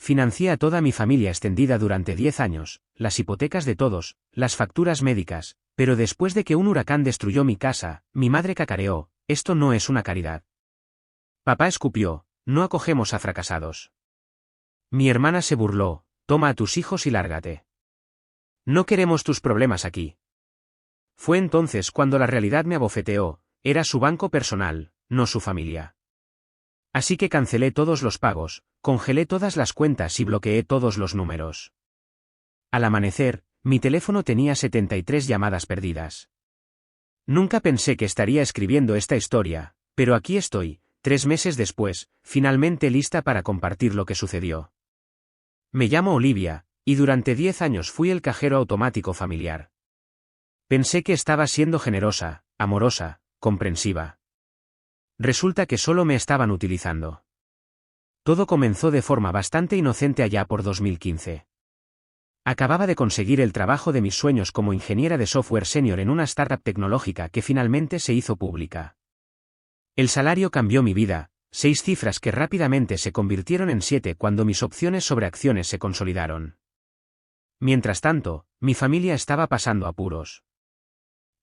financié a toda mi familia extendida durante 10 años, las hipotecas de todos, las facturas médicas, pero después de que un huracán destruyó mi casa, mi madre cacareó, esto no es una caridad. Papá escupió, no acogemos a fracasados. Mi hermana se burló, toma a tus hijos y lárgate. No queremos tus problemas aquí. Fue entonces cuando la realidad me abofeteó, era su banco personal, no su familia. Así que cancelé todos los pagos, congelé todas las cuentas y bloqueé todos los números. Al amanecer, mi teléfono tenía 73 llamadas perdidas. Nunca pensé que estaría escribiendo esta historia, pero aquí estoy, 3 meses después, finalmente lista para compartir lo que sucedió. Me llamo Olivia, y durante 10 años fui el cajero automático familiar. Pensé que estaba siendo generosa, amorosa, comprensiva. Resulta que solo me estaban utilizando. Todo comenzó de forma bastante inocente allá por 2015. Acababa de conseguir el trabajo de mis sueños como ingeniera de software senior en una startup tecnológica que finalmente se hizo pública. El salario cambió mi vida, 6 cifras que rápidamente se convirtieron en 7 cuando mis opciones sobre acciones se consolidaron. Mientras tanto, mi familia estaba pasando apuros.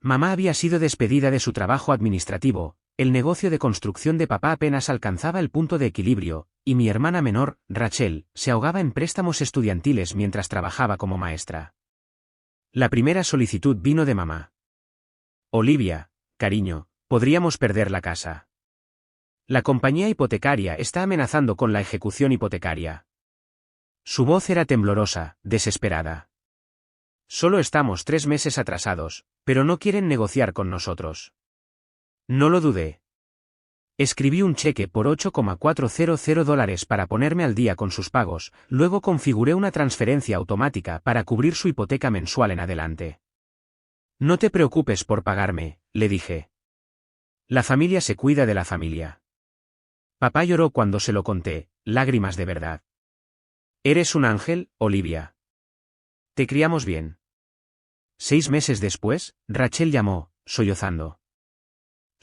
Mamá había sido despedida de su trabajo administrativo, el negocio de construcción de papá apenas alcanzaba el punto de equilibrio, y mi hermana menor, Rachel, se ahogaba en préstamos estudiantiles mientras trabajaba como maestra. La primera solicitud vino de mamá. Olivia, cariño, podríamos perder la casa. La compañía hipotecaria está amenazando con la ejecución hipotecaria. Su voz era temblorosa, desesperada. Solo estamos 3 meses atrasados, pero no quieren negociar con nosotros. No lo dudé. Escribí un cheque por $8,400 para ponerme al día con sus pagos, luego configuré una transferencia automática para cubrir su hipoteca mensual en adelante. No te preocupes por pagarme, le dije. La familia se cuida de la familia. Papá lloró cuando se lo conté, lágrimas de verdad. Eres un ángel, Olivia. Te criamos bien. 6 meses después, Rachel llamó, sollozando.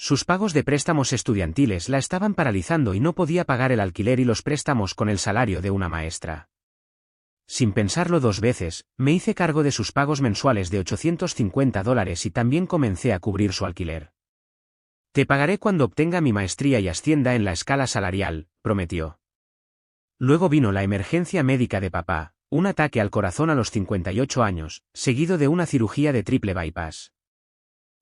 Sus pagos de préstamos estudiantiles la estaban paralizando y no podía pagar el alquiler y los préstamos con el salario de una maestra. Sin pensarlo 2 veces, me hice cargo de sus pagos mensuales de $850 y también comencé a cubrir su alquiler. Te pagaré cuando obtenga mi maestría y ascienda en la escala salarial, prometió. Luego vino la emergencia médica de papá, un ataque al corazón a los 58 años, seguido de una cirugía de triple bypass.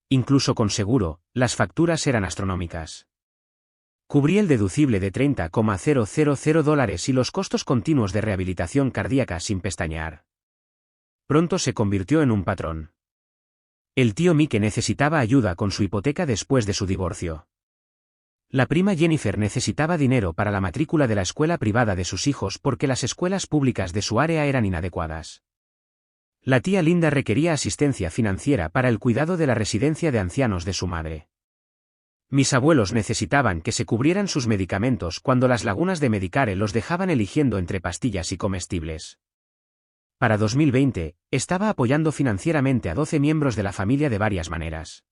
Incluso con seguro, las facturas eran astronómicas. Cubrí el deducible de $30,000 y los costos continuos de rehabilitación cardíaca sin pestañear. Pronto se convirtió en un patrón. El tío Mike necesitaba ayuda con su hipoteca después de su divorcio. La prima Jennifer necesitaba dinero para la matrícula de la escuela privada de sus hijos porque las escuelas públicas de su área eran inadecuadas. La tía Linda requería asistencia financiera para el cuidado de la residencia de ancianos de su madre. Mis abuelos necesitaban que se cubrieran sus medicamentos cuando las lagunas de Medicare los dejaban eligiendo entre pastillas y comestibles. Para 2020, estaba apoyando financieramente a 12 miembros de la familia de varias maneras.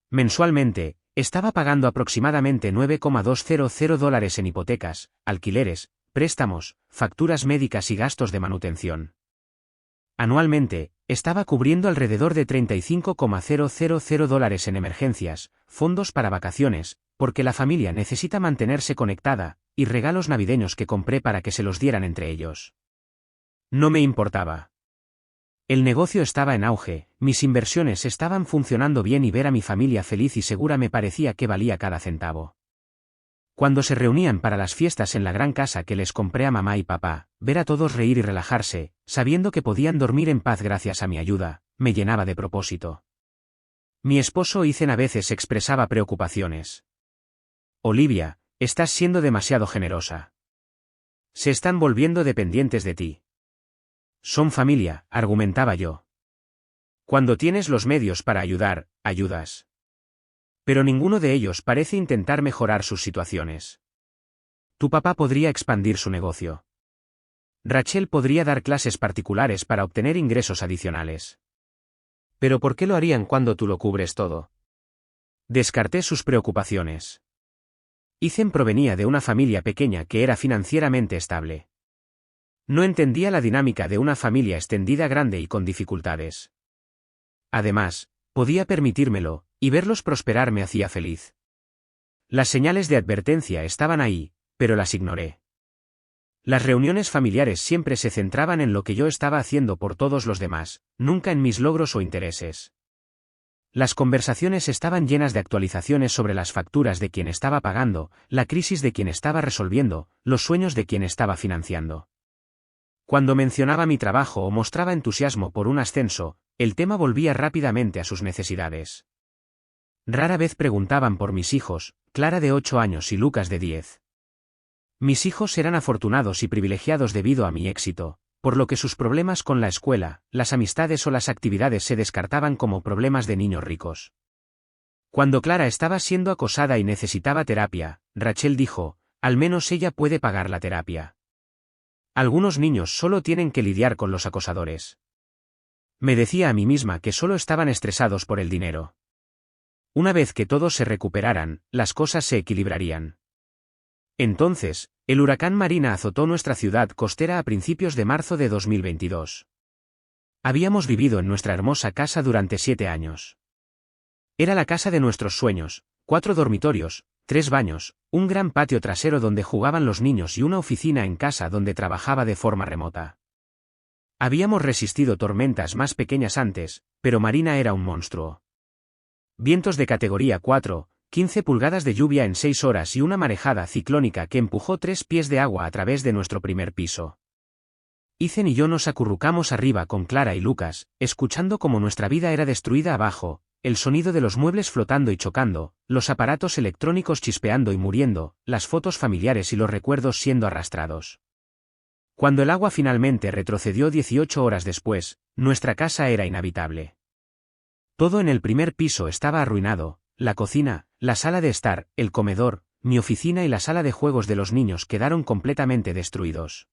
Mensualmente, estaba pagando aproximadamente $9,200 en hipotecas, alquileres, préstamos, facturas médicas y gastos de manutención. Anualmente, estaba cubriendo alrededor de $35,000 en emergencias, fondos para vacaciones, porque la familia necesita mantenerse conectada, y regalos navideños que compré para que se los dieran entre ellos. No me importaba. El negocio estaba en auge, mis inversiones estaban funcionando bien y ver a mi familia feliz y segura me parecía que valía cada centavo. Cuando se reunían para las fiestas en la gran casa que les compré a mamá y papá, ver a todos reír y relajarse, sabiendo que podían dormir en paz gracias a mi ayuda, me llenaba de propósito. Mi esposo Ethan a veces expresaba preocupaciones. Olivia, estás siendo demasiado generosa. Se están volviendo dependientes de ti. Son familia, argumentaba yo. Cuando tienes los medios para ayudar, ayudas. Pero ninguno de ellos parece intentar mejorar sus situaciones. Tu papá podría expandir su negocio. Rachel podría dar clases particulares para obtener ingresos adicionales. Pero ¿por qué lo harían cuando tú lo cubres todo? Descarté sus preocupaciones. Ethan provenía de una familia pequeña que era financieramente estable. No entendía la dinámica de una familia extendida grande y con dificultades. Además, podía permitírmelo, y verlos prosperar me hacía feliz. Las señales de advertencia estaban ahí, pero las ignoré. Las reuniones familiares siempre se centraban en lo que yo estaba haciendo por todos los demás, nunca en mis logros o intereses. Las conversaciones estaban llenas de actualizaciones sobre las facturas de quien estaba pagando, la crisis de quien estaba resolviendo, los sueños de quien estaba financiando. Cuando mencionaba mi trabajo o mostraba entusiasmo por un ascenso, el tema volvía rápidamente a sus necesidades. Rara vez preguntaban por mis hijos, Clara de 8 años y Lucas de 10. Mis hijos eran afortunados y privilegiados debido a mi éxito, por lo que sus problemas con la escuela, las amistades o las actividades se descartaban como problemas de niños ricos. Cuando Clara estaba siendo acosada y necesitaba terapia, Rachel dijo, al menos ella puede pagar la terapia. Algunos niños solo tienen que lidiar con los acosadores. Me decía a mí misma que solo estaban estresados por el dinero. Una vez que todos se recuperaran, las cosas se equilibrarían. Entonces, el huracán Marina azotó nuestra ciudad costera a principios de marzo de 2022. Habíamos vivido en nuestra hermosa casa durante 7 años. Era la casa de nuestros sueños, 4 dormitorios, 3 baños, un gran patio trasero donde jugaban los niños y una oficina en casa donde trabajaba de forma remota. Habíamos resistido tormentas más pequeñas antes, pero Marina era un monstruo. Vientos de categoría 4, 15 pulgadas de lluvia en 6 horas y una marejada ciclónica que empujó 3 pies de agua a través de nuestro primer piso. Ethan y yo nos acurrucamos arriba con Clara y Lucas, escuchando cómo nuestra vida era destruida abajo, el sonido de los muebles flotando y chocando, los aparatos electrónicos chispeando y muriendo, las fotos familiares y los recuerdos siendo arrastrados. Cuando el agua finalmente retrocedió 18 horas después, nuestra casa era inhabitable. Todo en el primer piso estaba arruinado, la cocina, la sala de estar, el comedor, mi oficina y la sala de juegos de los niños quedaron completamente destruidos.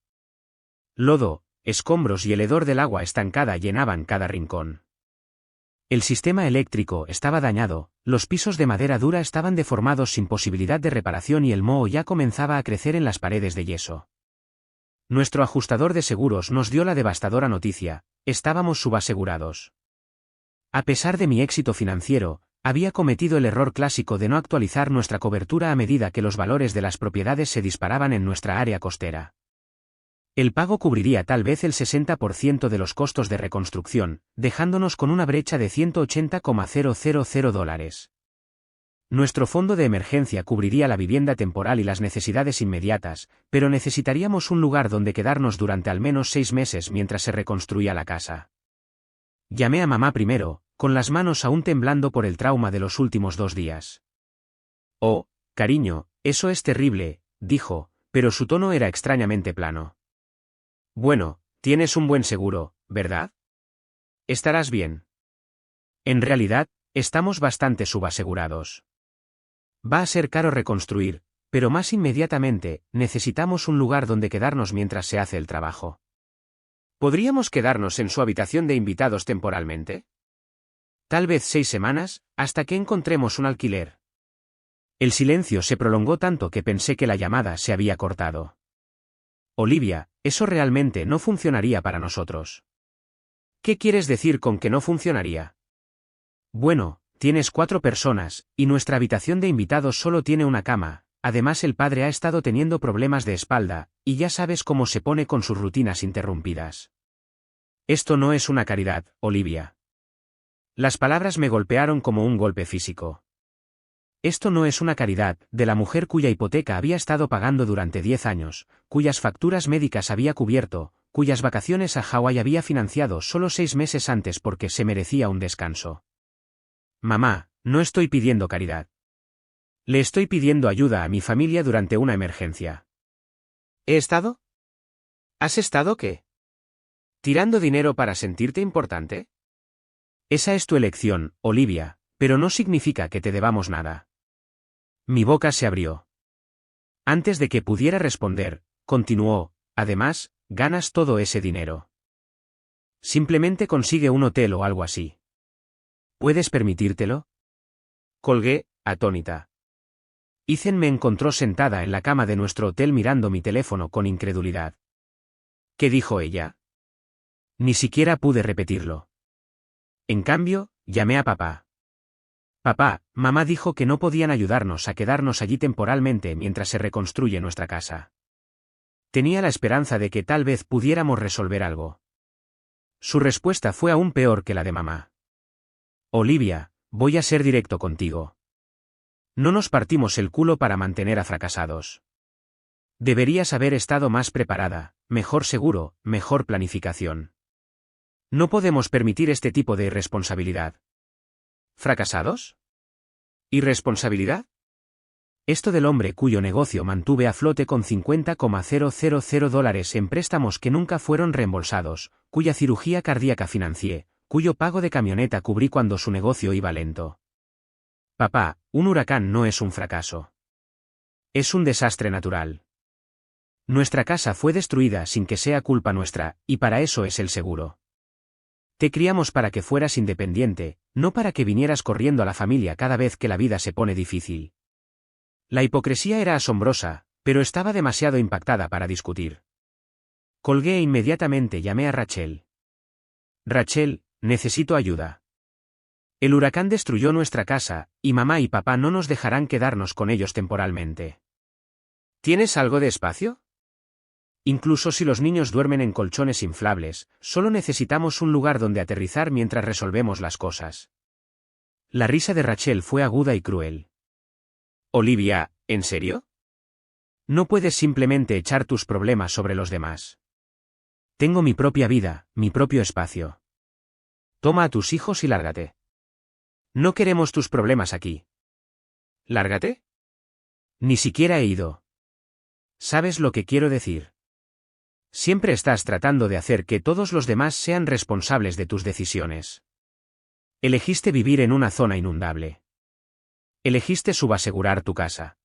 Lodo, escombros y el hedor del agua estancada llenaban cada rincón. El sistema eléctrico estaba dañado, los pisos de madera dura estaban deformados sin posibilidad de reparación y el moho ya comenzaba a crecer en las paredes de yeso. Nuestro ajustador de seguros nos dio la devastadora noticia, estábamos subasegurados. A pesar de mi éxito financiero, había cometido el error clásico de no actualizar nuestra cobertura a medida que los valores de las propiedades se disparaban en nuestra área costera. El pago cubriría tal vez el 60% de los costos de reconstrucción, dejándonos con una brecha de $180,000. Nuestro fondo de emergencia cubriría la vivienda temporal y las necesidades inmediatas, pero necesitaríamos un lugar donde quedarnos durante al menos 6 meses mientras se reconstruía la casa. Llamé a mamá primero, con las manos aún temblando por el trauma de los últimos 2 días. Oh, cariño, eso es terrible, dijo, pero su tono era extrañamente plano. Bueno, tienes un buen seguro, ¿verdad? Estarás bien. En realidad, estamos bastante subasegurados. Va a ser caro reconstruir, pero más inmediatamente, necesitamos un lugar donde quedarnos mientras se hace el trabajo. ¿Podríamos quedarnos en su habitación de invitados temporalmente? Tal vez 6 semanas, hasta que encontremos un alquiler. El silencio se prolongó tanto que pensé que la llamada se había cortado. Olivia, eso realmente no funcionaría para nosotros. ¿Qué quieres decir con que no funcionaría? Bueno, tienes 4 personas, y nuestra habitación de invitados solo tiene una cama, además el padre ha estado teniendo problemas de espalda, y ya sabes cómo se pone con sus rutinas interrumpidas. Esto no es una caridad, Olivia. Las palabras me golpearon como un golpe físico. Esto no es una caridad, de la mujer cuya hipoteca había estado pagando durante 10 años, cuyas facturas médicas había cubierto, cuyas vacaciones a Hawái había financiado solo 6 meses antes porque se merecía un descanso. Mamá, no estoy pidiendo caridad. Le estoy pidiendo ayuda a mi familia durante una emergencia. ¿He estado? ¿Has estado qué? ¿Tirando dinero para sentirte importante? Esa es tu elección, Olivia, pero no significa que te debamos nada. Mi boca se abrió. Antes de que pudiera responder, continuó, además, ganas todo ese dinero. Simplemente consigue un hotel o algo así. ¿Puedes permitírtelo? Colgué, atónita. Ethan me encontró sentada en la cama de nuestro hotel mirando mi teléfono con incredulidad. ¿Qué dijo ella? Ni siquiera pude repetirlo. En cambio, llamé a papá. Papá, mamá dijo que no podían ayudarnos a quedarnos allí temporalmente mientras se reconstruye nuestra casa. Tenía la esperanza de que tal vez pudiéramos resolver algo. Su respuesta fue aún peor que la de mamá. Olivia, voy a ser directo contigo. No nos partimos el culo para mantener a fracasados. Deberías haber estado más preparada, mejor seguro, mejor planificación. No podemos permitir este tipo de irresponsabilidad. ¿Fracasados? ¿Irresponsabilidad? Esto del hombre cuyo negocio mantuve a flote con $50,000 en préstamos que nunca fueron reembolsados, cuya cirugía cardíaca financié, cuyo pago de camioneta cubrí cuando su negocio iba lento. Papá, un huracán no es un fracaso. Es un desastre natural. Nuestra casa fue destruida sin que sea culpa nuestra, y para eso es el seguro. Te criamos para que fueras independiente, no para que vinieras corriendo a la familia cada vez que la vida se pone difícil. La hipocresía era asombrosa, pero estaba demasiado impactada para discutir. Colgué e inmediatamente llamé a Rachel. Rachel, necesito ayuda. El huracán destruyó nuestra casa, y mamá y papá no nos dejarán quedarnos con ellos temporalmente. ¿Tienes algo de espacio? Incluso si los niños duermen en colchones inflables, solo necesitamos un lugar donde aterrizar mientras resolvemos las cosas. La risa de Rachel fue aguda y cruel. Olivia, ¿en serio? No puedes simplemente echar tus problemas sobre los demás. Tengo mi propia vida, mi propio espacio. Toma a tus hijos y lárgate. No queremos tus problemas aquí. ¿Lárgate? Ni siquiera he ido. ¿Sabes lo que quiero decir? Siempre estás tratando de hacer que todos los demás sean responsables de tus decisiones. Elegiste vivir en una zona inundable. Elegiste subasegurar tu casa.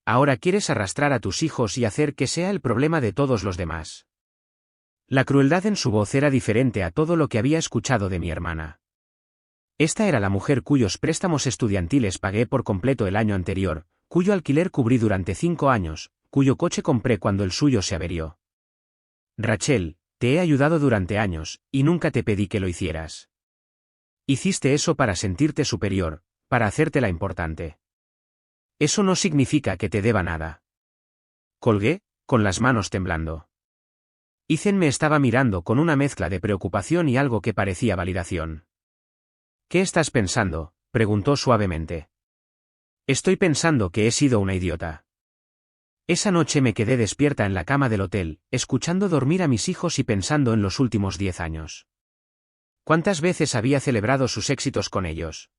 Ahora quieres arrastrar a tus hijos y hacer que sea el problema de todos los demás. La crueldad en su voz era diferente a todo lo que había escuchado de mi hermana. Esta era la mujer cuyos préstamos estudiantiles pagué por completo el año anterior, cuyo alquiler cubrí durante 5 años, cuyo coche compré cuando el suyo se averió. Rachel, te he ayudado durante años, y nunca te pedí que lo hicieras. Hiciste eso para sentirte superior, para hacértela importante. Eso no significa que te deba nada. Colgué, con las manos temblando. Ethan me estaba mirando con una mezcla de preocupación y algo que parecía validación. ¿Qué estás pensando?, preguntó suavemente. Estoy pensando que he sido una idiota. Esa noche me quedé despierta en la cama del hotel, escuchando dormir a mis hijos y pensando en los últimos 10 años. ¿Cuántas veces había celebrado sus éxitos con ellos?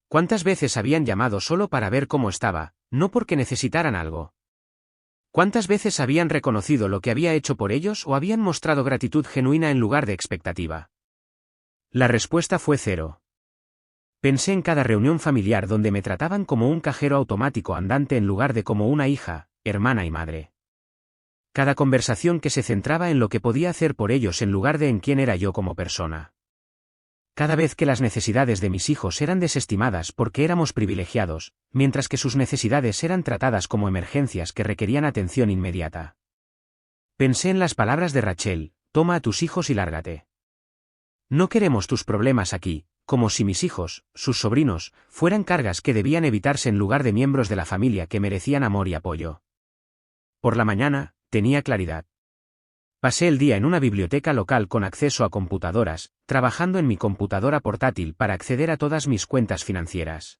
¿Cuántas veces habían llamado solo para ver cómo estaba, no porque necesitaran algo? ¿Cuántas veces habían reconocido lo que había hecho por ellos o habían mostrado gratitud genuina en lugar de expectativa? La respuesta fue 0. Pensé en cada reunión familiar donde me trataban como un cajero automático andante en lugar de como una hija, hermana y madre. Cada conversación que se centraba en lo que podía hacer por ellos en lugar de en quién era yo como persona. Cada vez que las necesidades de mis hijos eran desestimadas porque éramos privilegiados, mientras que sus necesidades eran tratadas como emergencias que requerían atención inmediata. Pensé en las palabras de Rachel, toma a tus hijos y lárgate. No queremos tus problemas aquí, como si mis hijos, sus sobrinos, fueran cargas que debían evitarse en lugar de miembros de la familia que merecían amor y apoyo. Por la mañana, tenía claridad. Pasé el día en una biblioteca local con acceso a computadoras, trabajando en mi computadora portátil para acceder a todas mis cuentas financieras.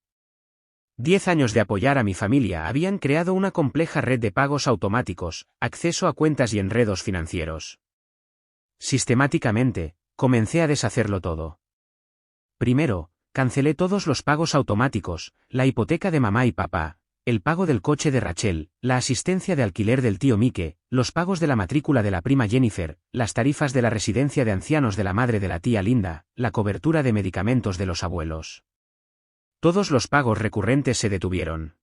10 años de apoyar a mi familia habían creado una compleja red de pagos automáticos, acceso a cuentas y enredos financieros. Sistemáticamente, comencé a deshacerlo todo. Primero, cancelé todos los pagos automáticos, la hipoteca de mamá y papá, el pago del coche de Rachel, la asistencia de alquiler del tío Mike, los pagos de la matrícula de la prima Jennifer, las tarifas de la residencia de ancianos de la madre de la tía Linda, la cobertura de medicamentos de los abuelos. Todos los pagos recurrentes se detuvieron.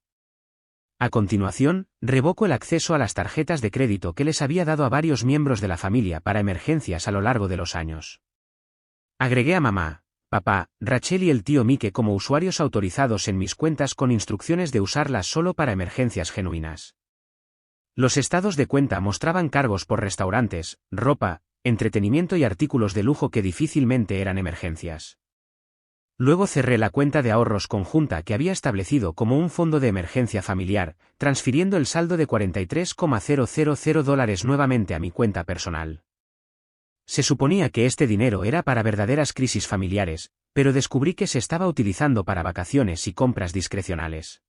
A continuación, revoco el acceso a las tarjetas de crédito que les había dado a varios miembros de la familia para emergencias a lo largo de los años. Agregué a mamá, papá, Rachel y el tío Mike como usuarios autorizados en mis cuentas con instrucciones de usarlas solo para emergencias genuinas. Los estados de cuenta mostraban cargos por restaurantes, ropa, entretenimiento y artículos de lujo que difícilmente eran emergencias. Luego cerré la cuenta de ahorros conjunta que había establecido como un fondo de emergencia familiar, transfiriendo el saldo de $43,000 nuevamente a mi cuenta personal. Se suponía que este dinero era para verdaderas crisis familiares, pero descubrí que se estaba utilizando para vacaciones y compras discrecionales.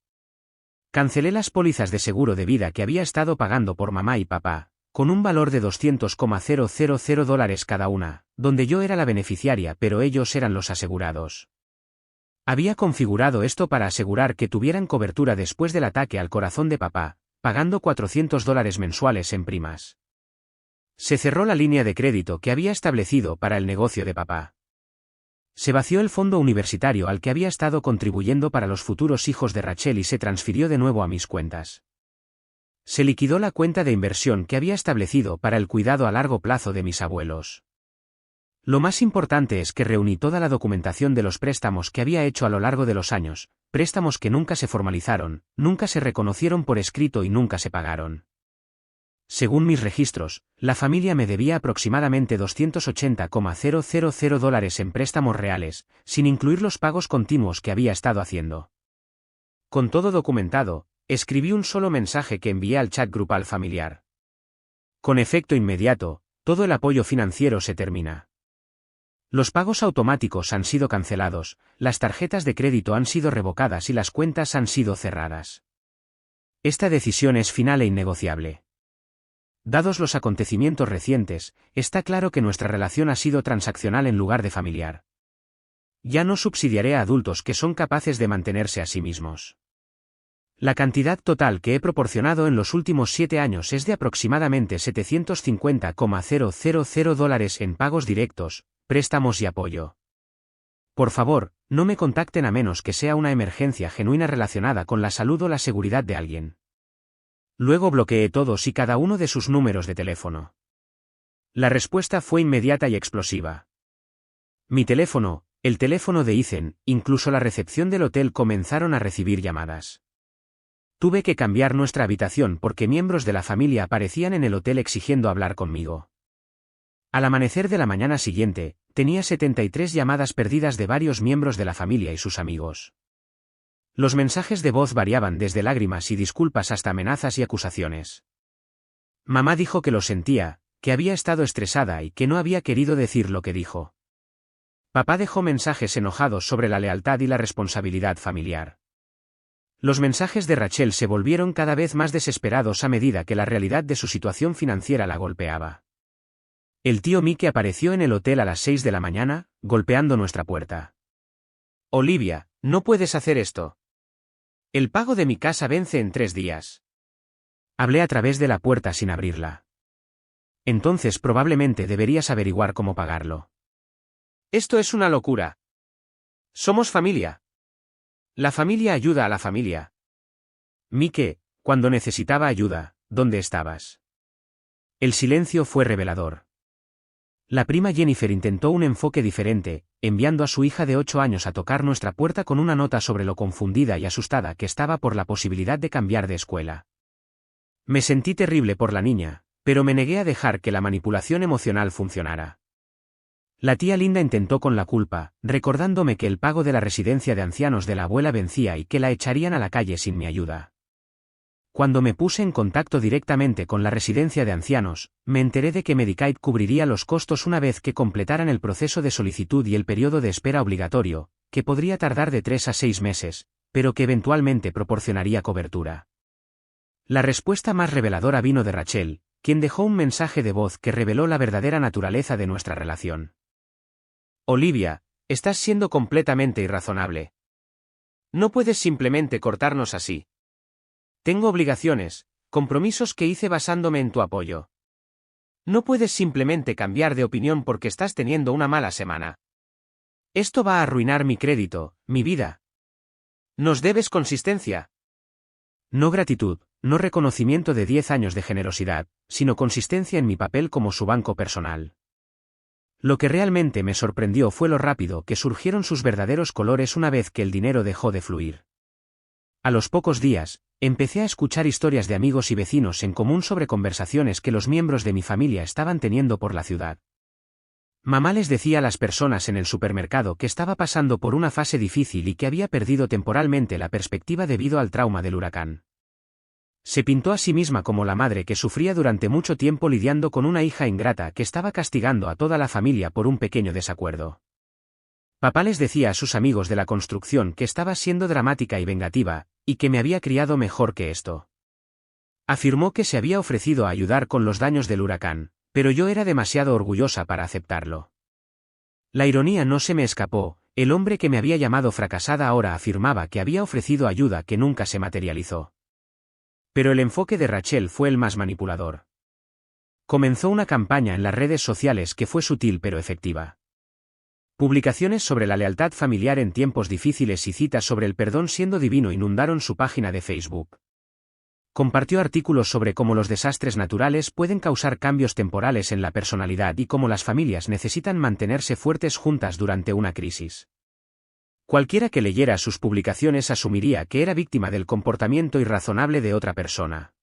Cancelé las pólizas de seguro de vida que había estado pagando por mamá y papá, con un valor de $200,000 cada una, donde yo era la beneficiaria pero ellos eran los asegurados. Había configurado esto para asegurar que tuvieran cobertura después del ataque al corazón de papá, pagando $400 mensuales en primas. Se cerró la línea de crédito que había establecido para el negocio de papá. Se vació el fondo universitario al que había estado contribuyendo para los futuros hijos de Rachel y se transfirió de nuevo a mis cuentas. Se liquidó la cuenta de inversión que había establecido para el cuidado a largo plazo de mis abuelos. Lo más importante es que reuní toda la documentación de los préstamos que había hecho a lo largo de los años, préstamos que nunca se formalizaron, nunca se reconocieron por escrito y nunca se pagaron. Según mis registros, la familia me debía aproximadamente $280,000 en préstamos reales, sin incluir los pagos continuos que había estado haciendo. Con todo documentado, escribí un solo mensaje que envié al chat grupal familiar. Con efecto inmediato, todo el apoyo financiero se termina. Los pagos automáticos han sido cancelados, las tarjetas de crédito han sido revocadas y las cuentas han sido cerradas. Esta decisión es final e innegociable. Dados los acontecimientos recientes, está claro que nuestra relación ha sido transaccional en lugar de familiar. Ya no subsidiaré a adultos que son capaces de mantenerse a sí mismos. La cantidad total que he proporcionado en los últimos 7 años es de aproximadamente $750,000 en pagos directos, préstamos y apoyo. Por favor, no me contacten a menos que sea una emergencia genuina relacionada con la salud o la seguridad de alguien. Luego bloqueé todos y cada uno de sus números de teléfono. La respuesta fue inmediata y explosiva. Mi teléfono, el teléfono de Ethan, incluso la recepción del hotel comenzaron a recibir llamadas. Tuve que cambiar nuestra habitación porque miembros de la familia aparecían en el hotel exigiendo hablar conmigo. Al amanecer de la mañana siguiente, tenía 73 llamadas perdidas de varios miembros de la familia y sus amigos. Los mensajes de voz variaban desde lágrimas y disculpas hasta amenazas y acusaciones. Mamá dijo que lo sentía, que había estado estresada y que no había querido decir lo que dijo. Papá dejó mensajes enojados sobre la lealtad y la responsabilidad familiar. Los mensajes de Rachel se volvieron cada vez más desesperados a medida que la realidad de su situación financiera la golpeaba. El tío Mickey apareció en el hotel a las 6 de la mañana, golpeando nuestra puerta. Olivia, no puedes hacer esto. El pago de mi casa vence en 3 días. Hablé a través de la puerta sin abrirla. Entonces probablemente deberías averiguar cómo pagarlo. Esto es una locura. Somos familia. La familia ayuda a la familia. Mike, cuando necesitaba ayuda, ¿dónde estabas? El silencio fue revelador. La prima Jennifer intentó un enfoque diferente, enviando a su hija de 8 años a tocar nuestra puerta con una nota sobre lo confundida y asustada que estaba por la posibilidad de cambiar de escuela. Me sentí terrible por la niña, pero me negué a dejar que la manipulación emocional funcionara. La tía Linda intentó con la culpa, recordándome que el pago de la residencia de ancianos de la abuela vencía y que la echarían a la calle sin mi ayuda. Cuando me puse en contacto directamente con la residencia de ancianos, me enteré de que Medicaid cubriría los costos una vez que completaran el proceso de solicitud y el periodo de espera obligatorio, que podría tardar de 3 a 6 meses, pero que eventualmente proporcionaría cobertura. La respuesta más reveladora vino de Rachel, quien dejó un mensaje de voz que reveló la verdadera naturaleza de nuestra relación. Olivia, estás siendo completamente irrazonable. No puedes simplemente cortarnos así. Tengo obligaciones, compromisos que hice basándome en tu apoyo. No puedes simplemente cambiar de opinión porque estás teniendo una mala semana. Esto va a arruinar mi crédito, mi vida. Nos debes consistencia. No gratitud, no reconocimiento de 10 años de generosidad, sino consistencia en mi papel como su banco personal. Lo que realmente me sorprendió fue lo rápido que surgieron sus verdaderos colores una vez que el dinero dejó de fluir. A los pocos días, Empecé a escuchar historias de amigos y vecinos en común sobre conversaciones que los miembros de mi familia estaban teniendo por la ciudad. Mamá les decía a las personas en el supermercado que estaba pasando por una fase difícil y que había perdido temporalmente la perspectiva debido al trauma del huracán. Se pintó a sí misma como la madre que sufría durante mucho tiempo lidiando con una hija ingrata que estaba castigando a toda la familia por un pequeño desacuerdo. Papá les decía a sus amigos de la construcción que estaba siendo dramática y vengativa, y que me había criado mejor que esto. Afirmó que se había ofrecido a ayudar con los daños del huracán, pero yo era demasiado orgullosa para aceptarlo. La ironía no se me escapó, el hombre que me había llamado fracasada ahora afirmaba que había ofrecido ayuda que nunca se materializó. Pero el enfoque de Rachel fue el más manipulador. Comenzó una campaña en las redes sociales que fue sutil pero efectiva. Publicaciones sobre la lealtad familiar en tiempos difíciles y citas sobre el perdón siendo divino inundaron su página de Facebook. Compartió artículos sobre cómo los desastres naturales pueden causar cambios temporales en la personalidad y cómo las familias necesitan mantenerse fuertes juntas durante una crisis. Cualquiera que leyera sus publicaciones asumiría que era víctima del comportamiento irrazonable de otra persona.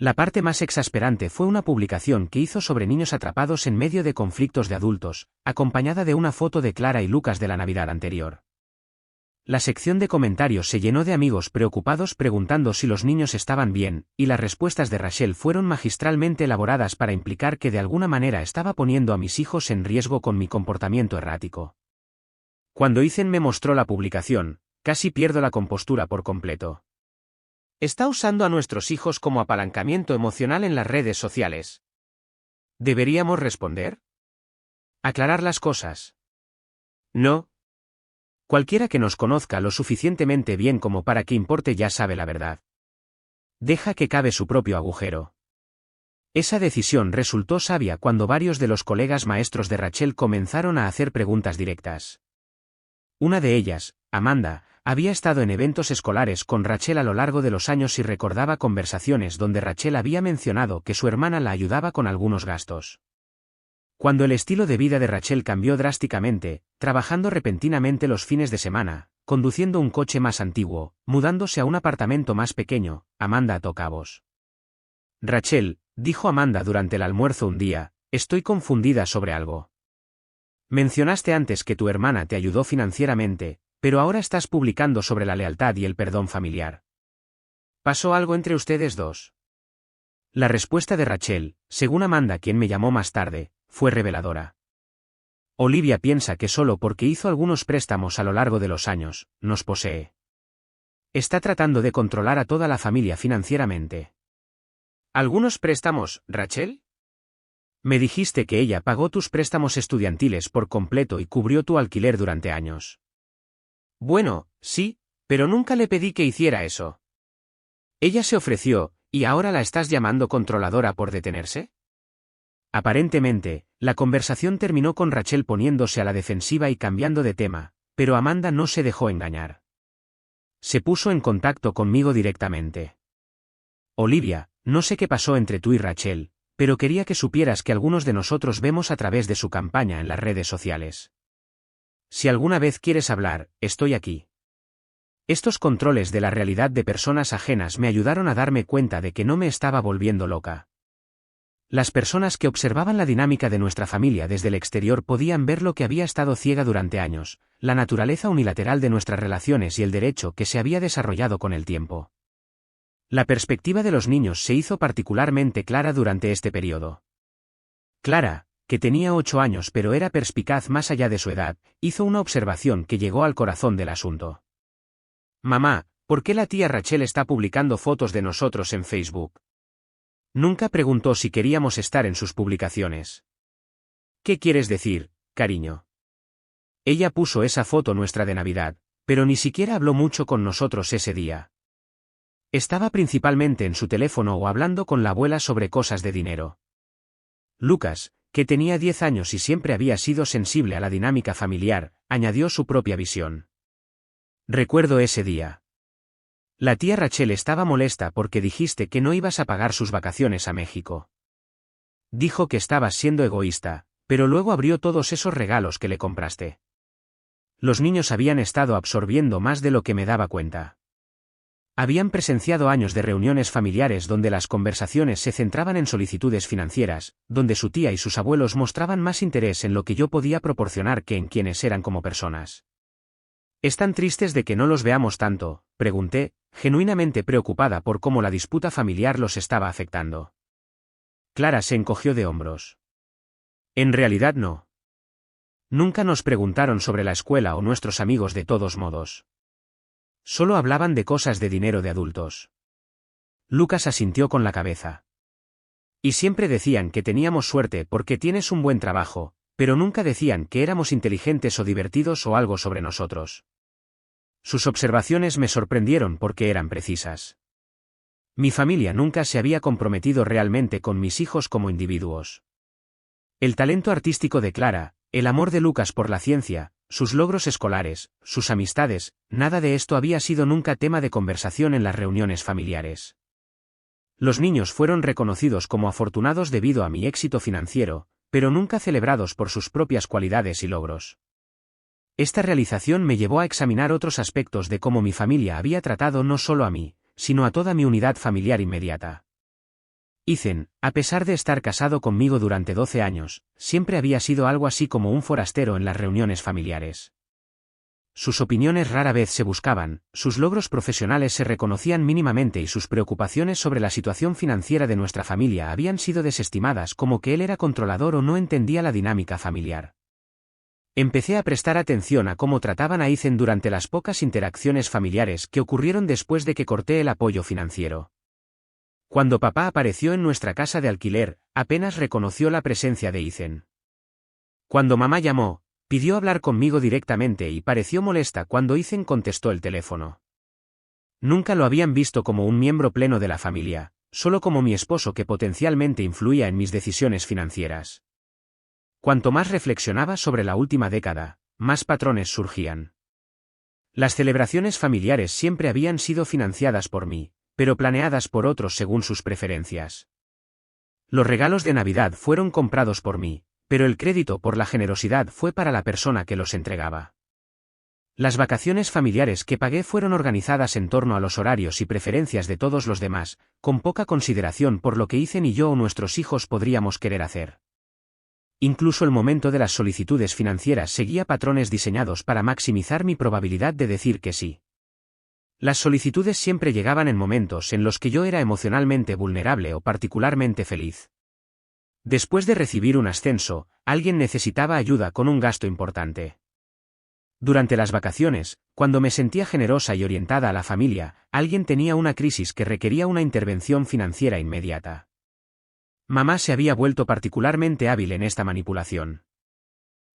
La parte más exasperante fue una publicación que hizo sobre niños atrapados en medio de conflictos de adultos, acompañada de una foto de Clara y Lucas de la Navidad anterior. La sección de comentarios se llenó de amigos preocupados preguntando si los niños estaban bien, y las respuestas de Rachel fueron magistralmente elaboradas para implicar que de alguna manera estaba poniendo a mis hijos en riesgo con mi comportamiento errático. Cuando Ethan me mostró la publicación, casi pierdo la compostura por completo. Está usando a nuestros hijos como apalancamiento emocional en las redes sociales. ¿Deberíamos responder? ¿Aclarar las cosas? No. Cualquiera que nos conozca lo suficientemente bien como para que importe ya sabe la verdad. Deja que cabe su propio agujero. Esa decisión resultó sabia cuando varios de los colegas maestros de Rachel comenzaron a hacer preguntas directas. Una de ellas, Amanda, había estado en eventos escolares con Rachel a lo largo de los años y recordaba conversaciones donde Rachel había mencionado que su hermana la ayudaba con algunos gastos. Cuando el estilo de vida de Rachel cambió drásticamente, trabajando repentinamente los fines de semana, conduciendo un coche más antiguo, mudándose a un apartamento más pequeño, Amanda ató cabos. Rachel, dijo Amanda durante el almuerzo un día, estoy confundida sobre algo. Mencionaste antes que tu hermana te ayudó financieramente, pero ahora estás publicando sobre la lealtad y el perdón familiar. ¿Pasó algo entre ustedes dos? La respuesta de Rachel, según Amanda, quien me llamó más tarde, fue reveladora. Olivia piensa que solo porque hizo algunos préstamos a lo largo de los años, nos posee. Está tratando de controlar a toda la familia financieramente. ¿Algunos préstamos, Rachel? Me dijiste que ella pagó tus préstamos estudiantiles por completo y cubrió tu alquiler durante años. Bueno, sí, pero nunca le pedí que hiciera eso. Ella se ofreció, ¿y ahora la estás llamando controladora por detenerse? Aparentemente, la conversación terminó con Rachel poniéndose a la defensiva y cambiando de tema, pero Amanda no se dejó engañar. Se puso en contacto conmigo directamente. Olivia, no sé qué pasó entre tú y Rachel, pero quería que supieras que algunos de nosotros vemos a través de su campaña en las redes sociales. Si alguna vez quieres hablar, estoy aquí. Estos controles de la realidad de personas ajenas me ayudaron a darme cuenta de que no me estaba volviendo loca. Las personas que observaban la dinámica de nuestra familia desde el exterior podían ver lo que había estado ciega durante años, la naturaleza unilateral de nuestras relaciones y el derecho que se había desarrollado con el tiempo. La perspectiva de los niños se hizo particularmente clara durante este periodo. Clara, que tenía 8 años pero era perspicaz más allá de su edad, hizo una observación que llegó al corazón del asunto. Mamá, ¿por qué la tía Rachel está publicando fotos de nosotros en Facebook? Nunca preguntó si queríamos estar en sus publicaciones. ¿Qué quieres decir, cariño? Ella puso esa foto nuestra de Navidad, pero ni siquiera habló mucho con nosotros ese día. Estaba principalmente en su teléfono o hablando con la abuela sobre cosas de dinero. Lucas, que tenía 10 años y siempre había sido sensible a la dinámica familiar, añadió su propia visión. Recuerdo ese día. La tía Rachel estaba molesta porque dijiste que no ibas a pagar sus vacaciones a México. Dijo que estabas siendo egoísta, pero luego abrió todos esos regalos que le compraste. Los niños habían estado absorbiendo más de lo que me daba cuenta. Habían presenciado años de reuniones familiares donde las conversaciones se centraban en solicitudes financieras, donde su tía y sus abuelos mostraban más interés en lo que yo podía proporcionar que en quienes eran como personas. ¿Están tristes de que no los veamos tanto?, pregunté, genuinamente preocupada por cómo la disputa familiar los estaba afectando. Clara se encogió de hombros. En realidad no. Nunca nos preguntaron sobre la escuela o nuestros amigos de todos modos. Solo hablaban de cosas de dinero de adultos. Lucas asintió con la cabeza. Y siempre decían que teníamos suerte porque tienes un buen trabajo, pero nunca decían que éramos inteligentes o divertidos o algo sobre nosotros. Sus observaciones me sorprendieron porque eran precisas. Mi familia nunca se había comprometido realmente con mis hijos como individuos. El talento artístico de Clara, el amor de Lucas por la ciencia, sus logros escolares, sus amistades, nada de esto había sido nunca tema de conversación en las reuniones familiares. Los niños fueron reconocidos como afortunados debido a mi éxito financiero, pero nunca celebrados por sus propias cualidades y logros. Esta realización me llevó a examinar otros aspectos de cómo mi familia había tratado no solo a mí, sino a toda mi unidad familiar inmediata. Ethan, a pesar de estar casado conmigo durante 12 años, siempre había sido algo así como un forastero en las reuniones familiares. Sus opiniones rara vez se buscaban, sus logros profesionales se reconocían mínimamente y sus preocupaciones sobre la situación financiera de nuestra familia habían sido desestimadas como que él era controlador o no entendía la dinámica familiar. Empecé a prestar atención a cómo trataban a Ethan durante las pocas interacciones familiares que ocurrieron después de que corté el apoyo financiero. Cuando papá apareció en nuestra casa de alquiler, apenas reconoció la presencia de Ethan. Cuando mamá llamó, pidió hablar conmigo directamente y pareció molesta cuando Ethan contestó el teléfono. Nunca lo habían visto como un miembro pleno de la familia, solo como mi esposo que potencialmente influía en mis decisiones financieras. Cuanto más reflexionaba sobre la última década, más patrones surgían. Las celebraciones familiares siempre habían sido financiadas por mí, pero planeadas por otros según sus preferencias. Los regalos de Navidad fueron comprados por mí, pero el crédito por la generosidad fue para la persona que los entregaba. Las vacaciones familiares que pagué fueron organizadas en torno a los horarios y preferencias de todos los demás, con poca consideración por lo que Ethan y yo o nuestros hijos podríamos querer hacer. Incluso el momento de las solicitudes financieras seguía patrones diseñados para maximizar mi probabilidad de decir que sí. Las solicitudes siempre llegaban en momentos en los que yo era emocionalmente vulnerable o particularmente feliz. Después de recibir un ascenso, alguien necesitaba ayuda con un gasto importante. Durante las vacaciones, cuando me sentía generosa y orientada a la familia, alguien tenía una crisis que requería una intervención financiera inmediata. Mamá se había vuelto particularmente hábil en esta manipulación.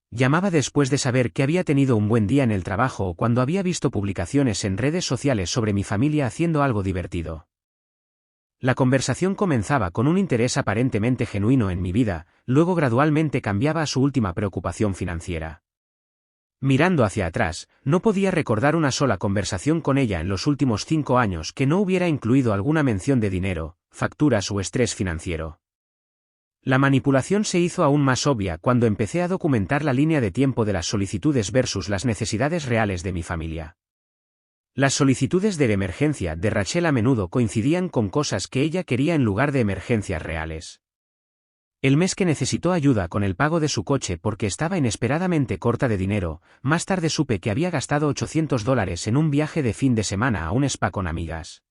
Llamaba después de saber que había tenido un buen día en el trabajo o cuando había visto publicaciones en redes sociales sobre mi familia haciendo algo divertido. La conversación comenzaba con un interés aparentemente genuino en mi vida, luego gradualmente cambiaba a su última preocupación financiera. Mirando hacia atrás, no podía recordar una sola conversación con ella en los últimos 5 años que no hubiera incluido alguna mención de dinero, facturas o estrés financiero. La manipulación se hizo aún más obvia cuando empecé a documentar la línea de tiempo de las solicitudes versus las necesidades reales de mi familia. Las solicitudes de emergencia de Rachel a menudo coincidían con cosas que ella quería en lugar de emergencias reales. El mes que necesitó ayuda con el pago de su coche porque estaba inesperadamente corta de dinero, más tarde supe que había gastado $800 en un viaje de fin de semana a un spa con amigas.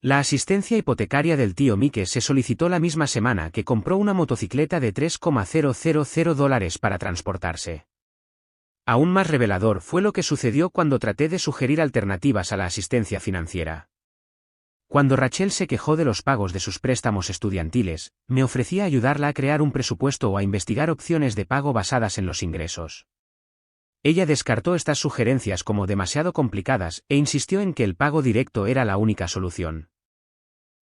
La asistencia hipotecaria del tío Mike se solicitó la misma semana que compró una motocicleta de $3,000 para transportarse. Aún más revelador fue lo que sucedió cuando traté de sugerir alternativas a la asistencia financiera. Cuando Rachel se quejó de los pagos de sus préstamos estudiantiles, me ofrecí a ayudarla a crear un presupuesto o a investigar opciones de pago basadas en los ingresos. Ella descartó estas sugerencias como demasiado complicadas e insistió en que el pago directo era la única solución.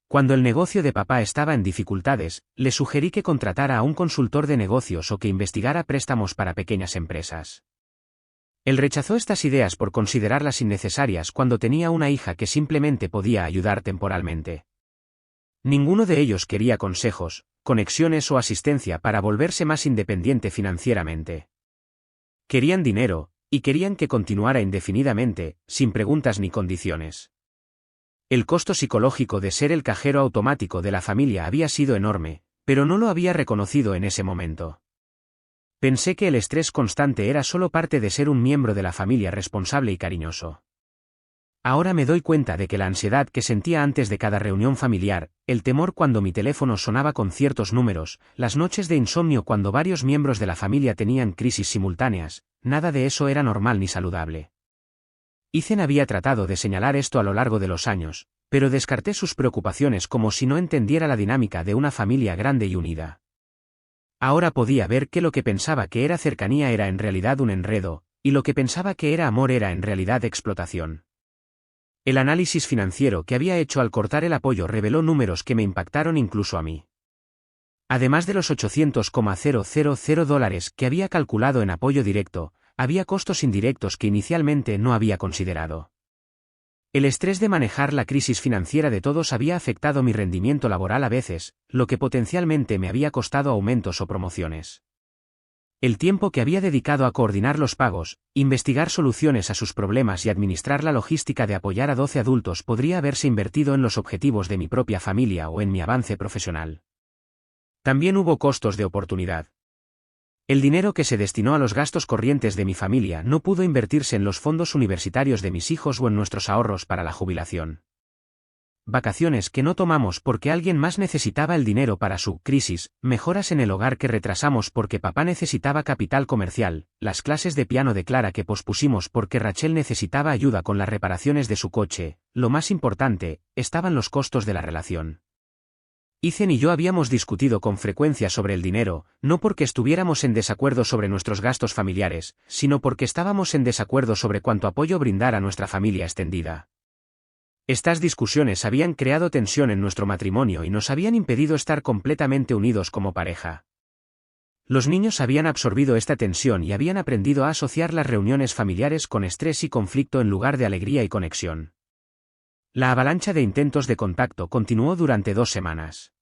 Cuando el negocio de papá estaba en dificultades, le sugerí que contratara a un consultor de negocios o que investigara préstamos para pequeñas empresas. Él rechazó estas ideas por considerarlas innecesarias cuando tenía una hija que simplemente podía ayudar temporalmente. Ninguno de ellos quería consejos, conexiones o asistencia para volverse más independiente financieramente. Querían dinero, y querían que continuara indefinidamente, sin preguntas ni condiciones. El costo psicológico de ser el cajero automático de la familia había sido enorme, pero no lo había reconocido en ese momento. Pensé que el estrés constante era solo parte de ser un miembro de la familia responsable y cariñoso. Ahora me doy cuenta de que la ansiedad que sentía antes de cada reunión familiar, el temor cuando mi teléfono sonaba con ciertos números, las noches de insomnio cuando varios miembros de la familia tenían crisis simultáneas, nada de eso era normal ni saludable. Ethan había tratado de señalar esto a lo largo de los años, pero descarté sus preocupaciones como si no entendiera la dinámica de una familia grande y unida. Ahora podía ver que lo que pensaba que era cercanía era en realidad un enredo, y lo que pensaba que era amor era en realidad explotación. El análisis financiero que había hecho al cortar el apoyo reveló números que me impactaron incluso a mí. Además de los $800,000 que había calculado en apoyo directo, había costos indirectos que inicialmente no había considerado. El estrés de manejar la crisis financiera de todos había afectado mi rendimiento laboral a veces, lo que potencialmente me había costado aumentos o promociones. El tiempo que había dedicado a coordinar los pagos, investigar soluciones a sus problemas y administrar la logística de apoyar a 12 adultos podría haberse invertido en los objetivos de mi propia familia o en mi avance profesional. También hubo costos de oportunidad. El dinero que se destinó a los gastos corrientes de mi familia no pudo invertirse en los fondos universitarios de mis hijos o en nuestros ahorros para la jubilación. Vacaciones que no tomamos porque alguien más necesitaba el dinero para su crisis, mejoras en el hogar que retrasamos porque papá necesitaba capital comercial, las clases de piano de Clara que pospusimos porque Rachel necesitaba ayuda con las reparaciones de su coche, lo más importante, estaban los costos de la relación. Ethan y yo habíamos discutido con frecuencia sobre el dinero, no porque estuviéramos en desacuerdo sobre nuestros gastos familiares, sino porque estábamos en desacuerdo sobre cuánto apoyo brindar a nuestra familia extendida. Estas discusiones habían creado tensión en nuestro matrimonio y nos habían impedido estar completamente unidos como pareja. Los niños habían absorbido esta tensión y habían aprendido a asociar las reuniones familiares con estrés y conflicto en lugar de alegría y conexión. La avalancha de intentos de contacto continuó durante 2 semanas.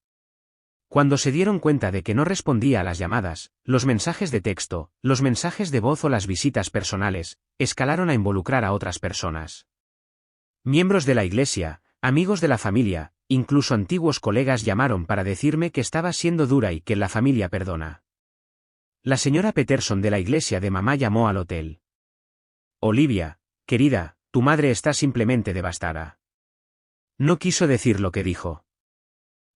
Cuando se dieron cuenta de que no respondía a las llamadas, los mensajes de texto, los mensajes de voz o las visitas personales, escalaron a involucrar a otras personas. Miembros de la iglesia, amigos de la familia, incluso antiguos colegas llamaron para decirme que estaba siendo dura y que la familia perdona. La señora Peterson de la iglesia de mamá llamó al hotel. Olivia, querida, tu madre está simplemente devastada. No quiso decir lo que dijo.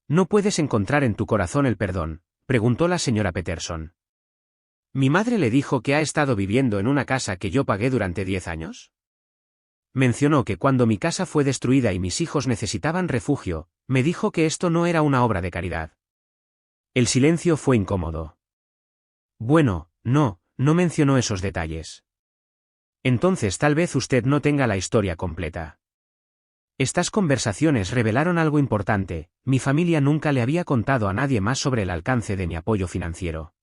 ¿No puedes encontrar en tu corazón el perdón?, preguntó la señora Peterson. ¿Mi madre le dijo que ha estado viviendo en una casa que yo pagué durante 10 años? Mencionó que cuando mi casa fue destruida y mis hijos necesitaban refugio, me dijo que esto no era una obra de caridad. El silencio fue incómodo. Bueno, no mencionó esos detalles. Entonces tal vez usted no tenga la historia completa. Estas conversaciones revelaron algo importante: mi familia nunca le había contado a nadie más sobre el alcance de mi apoyo financiero.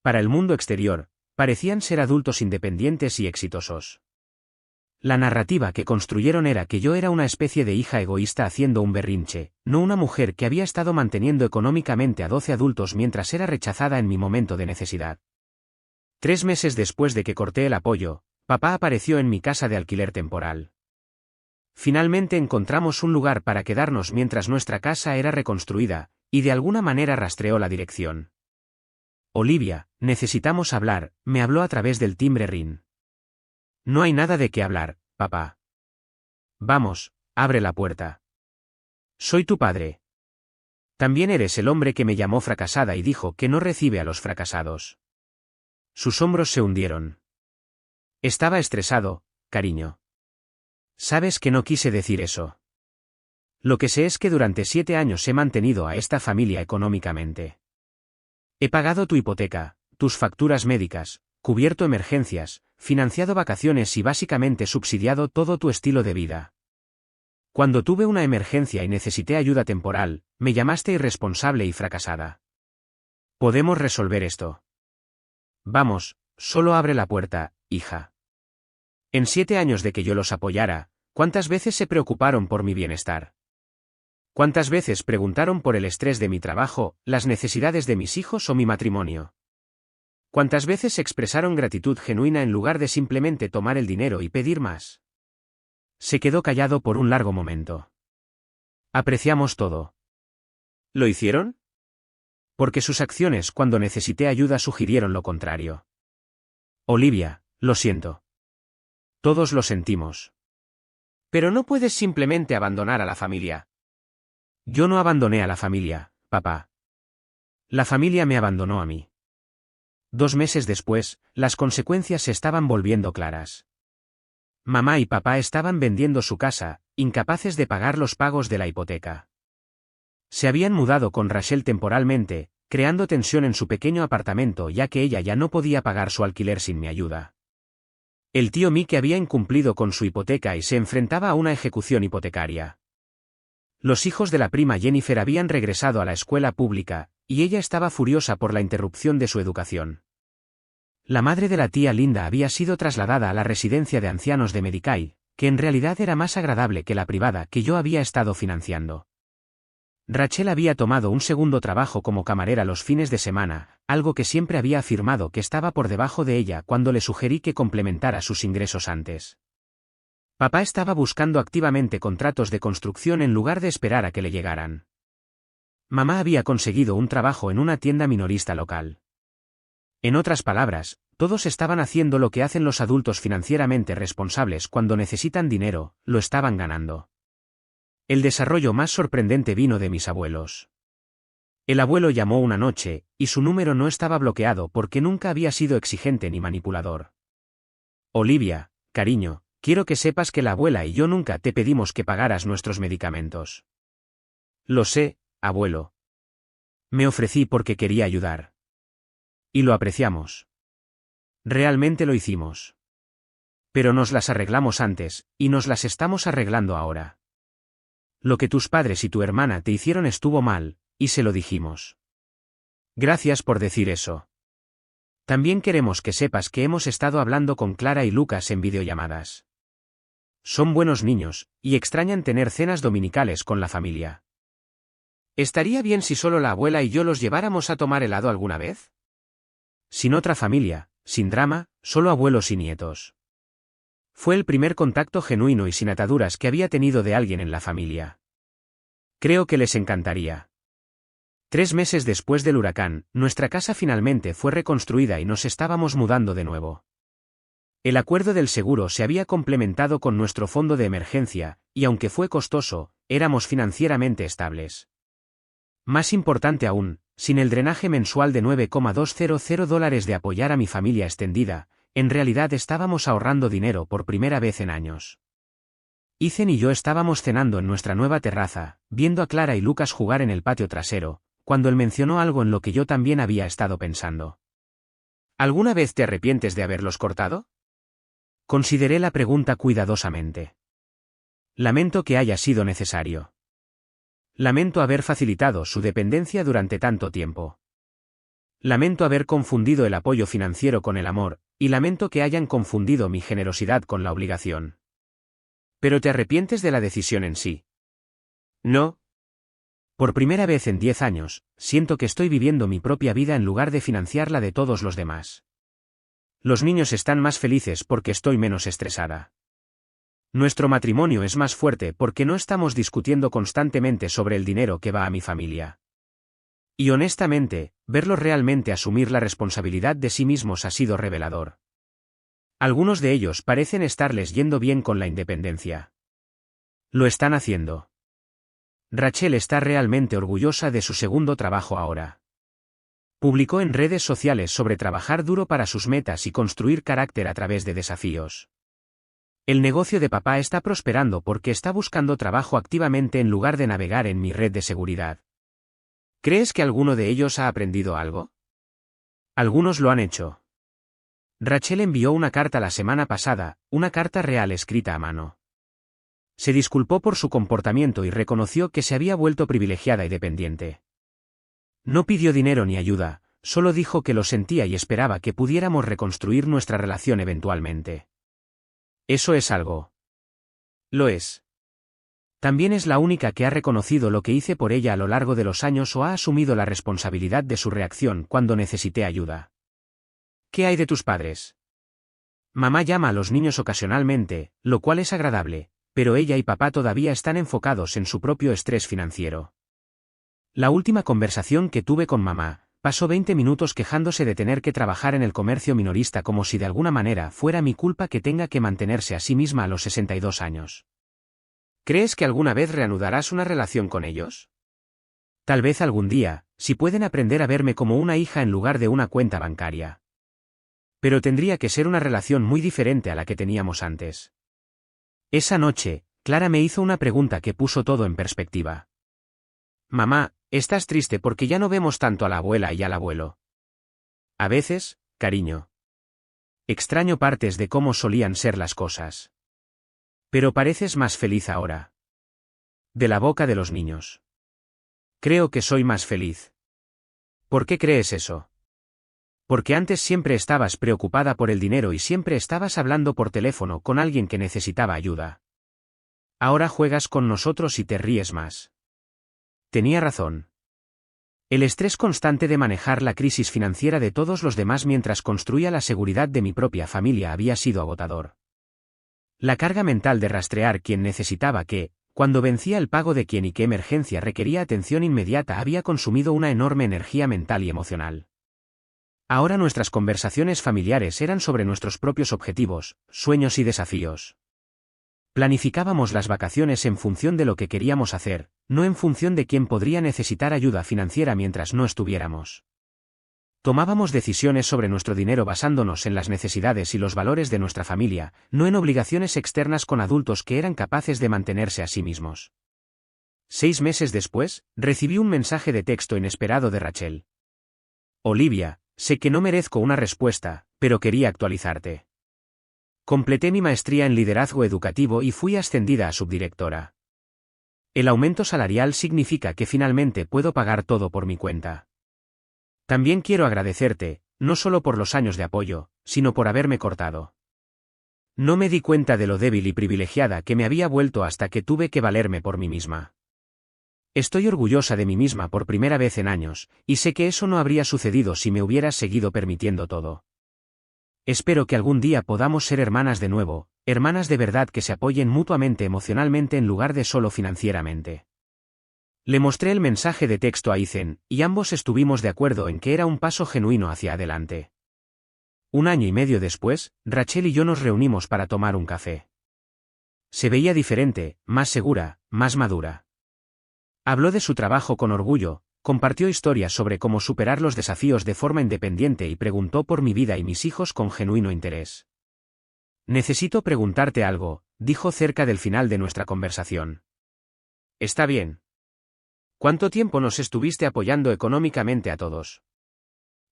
Para el mundo exterior, parecían ser adultos independientes y exitosos. La narrativa que construyeron era que yo era una especie de hija egoísta haciendo un berrinche, no una mujer que había estado manteniendo económicamente a 12 adultos mientras era rechazada en mi momento de necesidad. 3 meses después de que corté el apoyo, papá apareció en mi casa de alquiler temporal. Finalmente encontramos un lugar para quedarnos mientras nuestra casa era reconstruida, y de alguna manera rastreó la dirección. Olivia, necesitamos hablar, me habló a través del timbre Ring. No hay nada de qué hablar, papá. Vamos, abre la puerta. Soy tu padre. También eres el hombre que me llamó fracasada y dijo que no recibe a los fracasados. Sus hombros se hundieron. Estaba estresado, cariño. Sabes que no quise decir eso. Lo que sé es que durante 7 años he mantenido a esta familia económicamente. He pagado tu hipoteca, tus facturas médicas, cubierto emergencias, financiado vacaciones y básicamente subsidiado todo tu estilo de vida. Cuando tuve una emergencia y necesité ayuda temporal, me llamaste irresponsable y fracasada. Podemos resolver esto. Vamos, solo abre la puerta, hija. En 7 años de que yo los apoyara, ¿cuántas veces se preocuparon por mi bienestar? ¿Cuántas veces preguntaron por el estrés de mi trabajo, las necesidades de mis hijos o mi matrimonio? ¿Cuántas veces expresaron gratitud genuina en lugar de simplemente tomar el dinero y pedir más? Se quedó callado por un largo momento. Apreciamos todo. ¿Lo hicieron? Porque sus acciones cuando necesité ayuda sugirieron lo contrario. Olivia, lo siento. Todos lo sentimos. Pero no puedes simplemente abandonar a la familia. Yo no abandoné a la familia, papá. La familia me abandonó a mí. 2 meses después, las consecuencias se estaban volviendo claras. Mamá y papá estaban vendiendo su casa, incapaces de pagar los pagos de la hipoteca. Se habían mudado con Rachel temporalmente, creando tensión en su pequeño apartamento ya que ella ya no podía pagar su alquiler sin mi ayuda. El tío Mickey había incumplido con su hipoteca y se enfrentaba a una ejecución hipotecaria. Los hijos de la prima Jennifer habían regresado a la escuela pública, y ella estaba furiosa por la interrupción de su educación. La madre de la tía Linda había sido trasladada a la residencia de ancianos de Medicaid, que en realidad era más agradable que la privada que yo había estado financiando. Rachel había tomado un segundo trabajo como camarera los fines de semana, algo que siempre había afirmado que estaba por debajo de ella cuando le sugerí que complementara sus ingresos antes. Papá estaba buscando activamente contratos de construcción en lugar de esperar a que le llegaran. Mamá había conseguido un trabajo en una tienda minorista local. En otras palabras, todos estaban haciendo lo que hacen los adultos financieramente responsables cuando necesitan dinero, lo estaban ganando. El desarrollo más sorprendente vino de mis abuelos. El abuelo llamó una noche, y su número no estaba bloqueado porque nunca había sido exigente ni manipulador. Olivia, cariño, quiero que sepas que la abuela y yo nunca te pedimos que pagaras nuestros medicamentos. Lo sé, abuelo. Me ofrecí porque quería ayudar. Y lo apreciamos. Realmente lo hicimos. Pero nos las arreglamos antes, y nos las estamos arreglando ahora. Lo que tus padres y tu hermana te hicieron estuvo mal, y se lo dijimos. Gracias por decir eso. También queremos que sepas que hemos estado hablando con Clara y Lucas en videollamadas. Son buenos niños, y extrañan tener cenas dominicales con la familia. ¿Estaría bien si solo la abuela y yo los lleváramos a tomar helado alguna vez? Sin otra familia, sin drama, solo abuelos y nietos. Fue el primer contacto genuino y sin ataduras que había tenido de alguien en la familia. Creo que les encantaría. 3 meses después del huracán, nuestra casa finalmente fue reconstruida y nos estábamos mudando de nuevo. El acuerdo del seguro se había complementado con nuestro fondo de emergencia, y aunque fue costoso, éramos financieramente estables. Más importante aún, sin el drenaje mensual de $9,200 de apoyar a mi familia extendida, en realidad estábamos ahorrando dinero por primera vez en años. Ethan y yo estábamos cenando en nuestra nueva terraza, viendo a Clara y Lucas jugar en el patio trasero, cuando él mencionó algo en lo que yo también había estado pensando. ¿Alguna vez te arrepientes de haberlos cortado? Consideré la pregunta cuidadosamente. Lamento que haya sido necesario. Lamento haber facilitado su dependencia durante tanto tiempo. Lamento haber confundido el apoyo financiero con el amor, y lamento que hayan confundido mi generosidad con la obligación. ¿Pero te arrepientes de la decisión en sí? No. Por primera vez en 10 años, siento que estoy viviendo mi propia vida en lugar de financiar la de todos los demás. Los niños están más felices porque estoy menos estresada. Nuestro matrimonio es más fuerte porque no estamos discutiendo constantemente sobre el dinero que va a mi familia. Y honestamente, verlos realmente asumir la responsabilidad de sí mismos ha sido revelador. Algunos de ellos parecen estarles yendo bien con la independencia. Lo están haciendo. Rachel está realmente orgullosa de su segundo trabajo ahora. Publicó en redes sociales sobre trabajar duro para sus metas y construir carácter a través de desafíos. El negocio de papá está prosperando porque está buscando trabajo activamente en lugar de navegar en mi red de seguridad. ¿Crees que alguno de ellos ha aprendido algo? Algunos lo han hecho. Rachel envió una carta la semana pasada, una carta real escrita a mano. Se disculpó por su comportamiento y reconoció que se había vuelto privilegiada y dependiente. No pidió dinero ni ayuda, solo dijo que lo sentía y esperaba que pudiéramos reconstruir nuestra relación eventualmente. Eso es algo. Lo es. También es la única que ha reconocido lo que hice por ella a lo largo de los años o ha asumido la responsabilidad de su reacción cuando necesité ayuda. ¿Qué hay de tus padres? Mamá llama a los niños ocasionalmente, lo cual es agradable, pero ella y papá todavía están enfocados en su propio estrés financiero. La última conversación que tuve con mamá, pasó 20 minutos quejándose de tener que trabajar en el comercio minorista como si de alguna manera fuera mi culpa que tenga que mantenerse a sí misma a los 62 años. ¿Crees que alguna vez reanudarás una relación con ellos? Tal vez algún día, si pueden aprender a verme como una hija en lugar de una cuenta bancaria. Pero tendría que ser una relación muy diferente a la que teníamos antes. Esa noche, Clara me hizo una pregunta que puso todo en perspectiva. Mamá, ¿estás triste porque ya no vemos tanto a la abuela y al abuelo? A veces, cariño. Extraño partes de cómo solían ser las cosas. Pero pareces más feliz ahora. De la boca de los niños. Creo que soy más feliz. ¿Por qué crees eso? Porque antes siempre estabas preocupada por el dinero y siempre estabas hablando por teléfono con alguien que necesitaba ayuda. Ahora juegas con nosotros y te ríes más. Tenía razón. El estrés constante de manejar la crisis financiera de todos los demás mientras construía la seguridad de mi propia familia había sido agotador. La carga mental de rastrear quién necesitaba qué, cuando vencía el pago de quién y qué emergencia requería atención inmediata había consumido una enorme energía mental y emocional. Ahora nuestras conversaciones familiares eran sobre nuestros propios objetivos, sueños y desafíos. Planificábamos las vacaciones en función de lo que queríamos hacer, no en función de quién podría necesitar ayuda financiera mientras no estuviéramos. Tomábamos decisiones sobre nuestro dinero basándonos en las necesidades y los valores de nuestra familia, no en obligaciones externas con adultos que eran capaces de mantenerse a sí mismos. 6 meses después, recibí un mensaje de texto inesperado de Rachel. Olivia, sé que no merezco una respuesta, pero quería actualizarte. Completé mi maestría en liderazgo educativo y fui ascendida a subdirectora. El aumento salarial significa que finalmente puedo pagar todo por mi cuenta. También quiero agradecerte, no solo por los años de apoyo, sino por haberme cortado. No me di cuenta de lo débil y privilegiada que me había vuelto hasta que tuve que valerme por mí misma. Estoy orgullosa de mí misma por primera vez en años, y sé que eso no habría sucedido si me hubieras seguido permitiendo todo. Espero que algún día podamos ser hermanas de nuevo, hermanas de verdad que se apoyen mutuamente emocionalmente en lugar de solo financieramente. Le mostré el mensaje de texto a Ethan, y ambos estuvimos de acuerdo en que era un paso genuino hacia adelante. 1 año y medio después, Rachel y yo nos reunimos para tomar un café. Se veía diferente, más segura, más madura. Habló de su trabajo con orgullo, compartió historias sobre cómo superar los desafíos de forma independiente y preguntó por mi vida y mis hijos con genuino interés. Necesito preguntarte algo, dijo cerca del final de nuestra conversación. Está bien. ¿Cuánto tiempo nos estuviste apoyando económicamente a todos?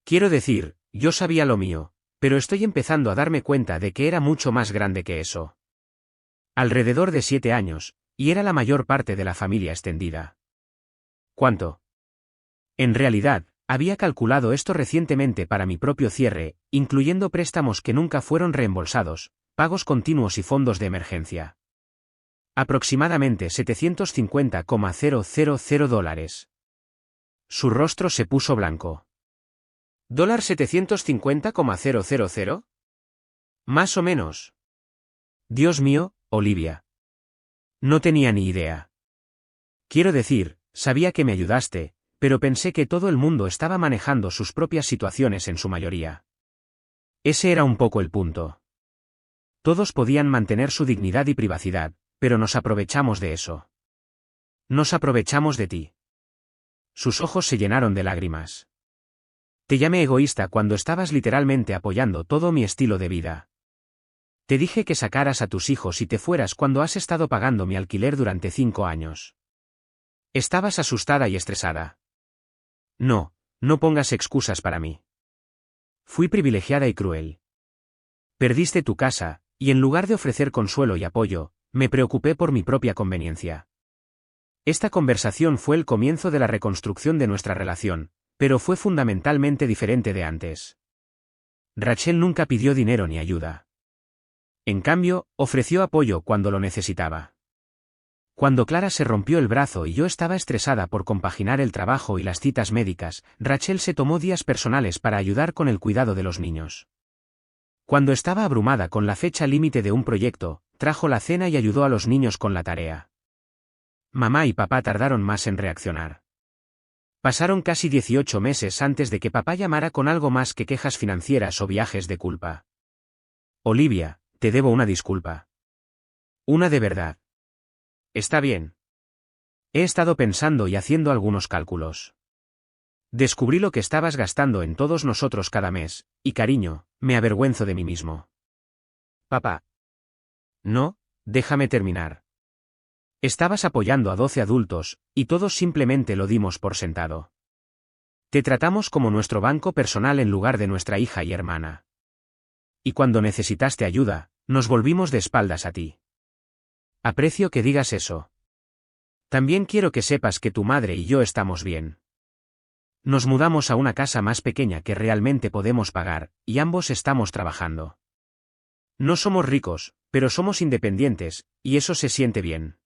Quiero decir, yo sabía lo mío, pero estoy empezando a darme cuenta de que era mucho más grande que eso. Alrededor de 7 años, y era la mayor parte de la familia extendida. ¿Cuánto? En realidad, había calculado esto recientemente para mi propio cierre, incluyendo préstamos que nunca fueron reembolsados, pagos continuos y fondos de emergencia. Aproximadamente $750,000. Su rostro se puso blanco. ¿$750,000? Más o menos. Dios mío, Olivia. No tenía ni idea. Quiero decir, sabía que me ayudaste, pero pensé que todo el mundo estaba manejando sus propias situaciones en su mayoría. Ese era un poco el punto. Todos podían mantener su dignidad y privacidad, pero nos aprovechamos de eso. Nos aprovechamos de ti. Sus ojos se llenaron de lágrimas. Te llamé egoísta cuando estabas literalmente apoyando todo mi estilo de vida. Te dije que sacaras a tus hijos y te fueras cuando has estado pagando mi alquiler durante 5 años. Estabas asustada y estresada. No, no pongas excusas para mí. Fui privilegiada y cruel. Perdiste tu casa, y en lugar de ofrecer consuelo y apoyo, me preocupé por mi propia conveniencia. Esta conversación fue el comienzo de la reconstrucción de nuestra relación, pero fue fundamentalmente diferente de antes. Rachel nunca pidió dinero ni ayuda. En cambio, ofreció apoyo cuando lo necesitaba. Cuando Clara se rompió el brazo y yo estaba estresada por compaginar el trabajo y las citas médicas, Rachel se tomó días personales para ayudar con el cuidado de los niños. Cuando estaba abrumada con la fecha límite de un proyecto, trajo la cena y ayudó a los niños con la tarea. Mamá y papá tardaron más en reaccionar. Pasaron casi 18 meses antes de que papá llamara con algo más que quejas financieras o viajes de culpa. Olivia, te debo una disculpa. Una de verdad. Está bien. He estado pensando y haciendo algunos cálculos. Descubrí lo que estabas gastando en todos nosotros cada mes, y cariño, me avergüenzo de mí mismo. Papá. No, déjame terminar. Estabas apoyando a 12 adultos, y todos simplemente lo dimos por sentado. Te tratamos como nuestro banco personal en lugar de nuestra hija y hermana. Y cuando necesitaste ayuda, nos volvimos de espaldas a ti. Aprecio que digas eso. También quiero que sepas que tu madre y yo estamos bien. Nos mudamos a una casa más pequeña que realmente podemos pagar, y ambos estamos trabajando. No somos ricos, pero somos independientes, y eso se siente bien.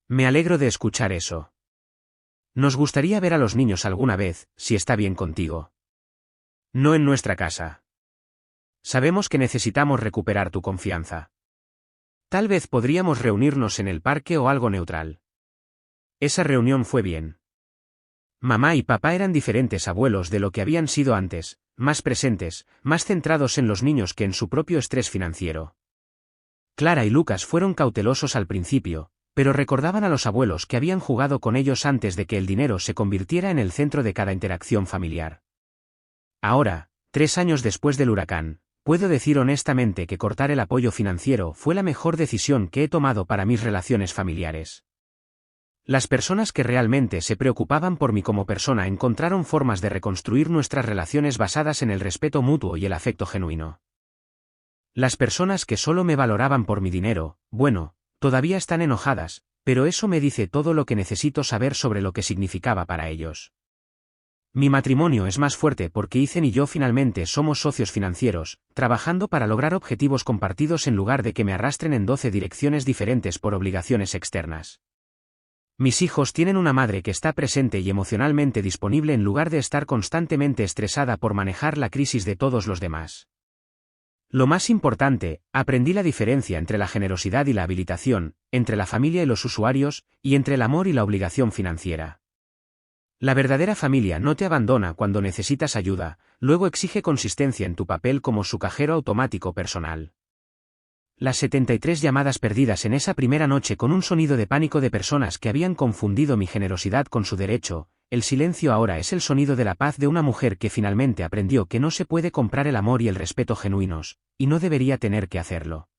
Me alegro de escuchar eso. Nos gustaría ver a los niños alguna vez, si está bien contigo. No en nuestra casa. Sabemos que necesitamos recuperar tu confianza. Tal vez podríamos reunirnos en el parque o algo neutral. Esa reunión fue bien. Mamá y papá eran diferentes abuelos de lo que habían sido antes, más presentes, más centrados en los niños que en su propio estrés financiero. Clara y Lucas fueron cautelosos al principio, pero recordaban a los abuelos que habían jugado con ellos antes de que el dinero se convirtiera en el centro de cada interacción familiar. Ahora, 3 años después del huracán, puedo decir honestamente que cortar el apoyo financiero fue la mejor decisión que he tomado para mis relaciones familiares. Las personas que realmente se preocupaban por mí como persona encontraron formas de reconstruir nuestras relaciones basadas en el respeto mutuo y el afecto genuino. Las personas que solo me valoraban por mi dinero, bueno, todavía están enojadas, pero eso me dice todo lo que necesito saber sobre lo que significaba para ellos. Mi matrimonio es más fuerte porque Ethan y yo finalmente somos socios financieros, trabajando para lograr objetivos compartidos en lugar de que me arrastren en 12 direcciones diferentes por obligaciones externas. Mis hijos tienen una madre que está presente y emocionalmente disponible en lugar de estar constantemente estresada por manejar la crisis de todos los demás. Lo más importante, aprendí la diferencia entre la generosidad y la habilitación, entre la familia y los usuarios, y entre el amor y la obligación financiera. La verdadera familia no te abandona cuando necesitas ayuda, luego exige consistencia en tu papel como su cajero automático personal. Las 73 llamadas perdidas en esa primera noche con un sonido de pánico de personas que habían confundido mi generosidad con su derecho, el silencio ahora es el sonido de la paz de una mujer que finalmente aprendió que no se puede comprar el amor y el respeto genuinos, y no debería tener que hacerlo.